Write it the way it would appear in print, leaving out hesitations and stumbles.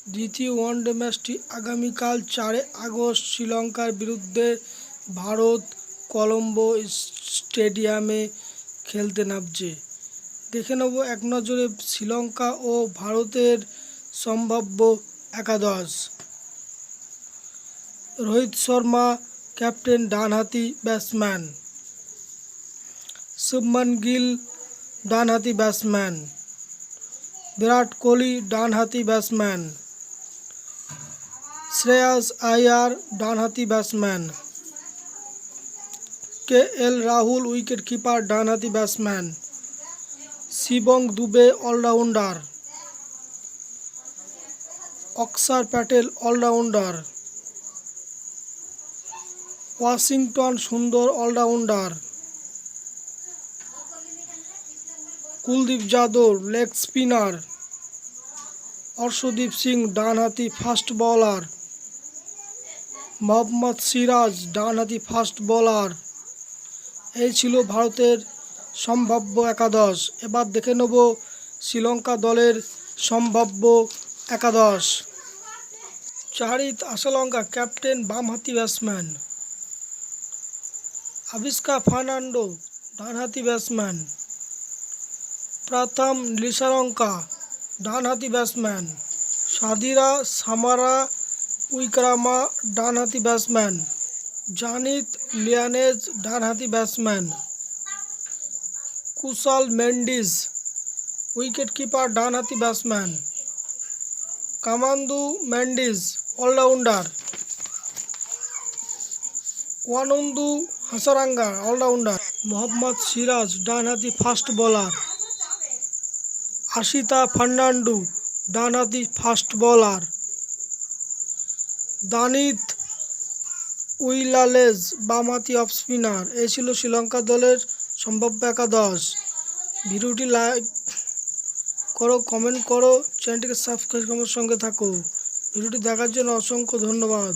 দ্বিতীয় ওয়ানডে ম্যাচটি আগামীকাল 4 আগস্ট শ্রীলঙ্কার বিরুদ্ধে ভারত কলম্বো স্টেডিয়ামে খেলতে নামছে। দেখে নেব এক নজরে শ্রীলঙ্কা ও ভারতের সম্ভাব্য একাদশ। রোহিত শর্মা ক্যাপ্টেন, ডানহাতি ব্যাটসম্যান। শুভমান গিল ডানহাতি ব্যাটসম্যান। বিরাট কোহলি ডানহাতি ব্যাটসম্যান। শ্রেয়াস আইয়ার ডানহাতি batsman. KL Rahul wicket keeper, ডানহাতি batsman. Shivam Dube allrounder. Axar Patel allrounder. Washington Sundar allrounder. Kuldeep Yadav leg spinner. Arshdeep Singh ডানহাতি ফাস্ট বোলার। মোহাম্মদ সিরাজ ডানহাতি ফাস্ট বোলার। এই ছিল ভারতের সম্ভাব্য একাদশ। এবার দেখে নেব শ্রীলঙ্কা দলের সম্ভাব্য একাদশ। চারিত আশালঙ্কা ক্যাপ্টেন, বামহাতি ব্যাটসম্যান। আবিষ্কা ফার্নান্ডো ডানহাতি ব্যাটসম্যান। প্রথম লিসালঙ্কা ডানহাতি ব্যাটসম্যান। সাদিরা সামারা উইক্রামা ডানহাতি ব্যাটসম্যান। জানিত লিয়ানেজ ডানহাতি batsman. Kusal Mendis wicket keeper, ডানহাতি batsman. Kamindu Mendis allrounder. Wanindu Hasaranga allrounder. Mohammad Siraj ডানহাতি ফাস্ট বোলার। আশিতা ফার্নান্ডো ডানহাতি ফাস্ট বোলার। দানিত উইলালেজ বামহাতি অফ স্পিনার। এই ছিল শ্রীলঙ্কা দলের সম্ভাব্য একাদশ। ভিডিওটি লাইক করো, কমেন্ট করো, চ্যানেলটিকে সাবস্ক্রাইব করার সঙ্গে থাকো। ভিডিওটি দেখার জন্য অসংখ্য ধন্যবাদ।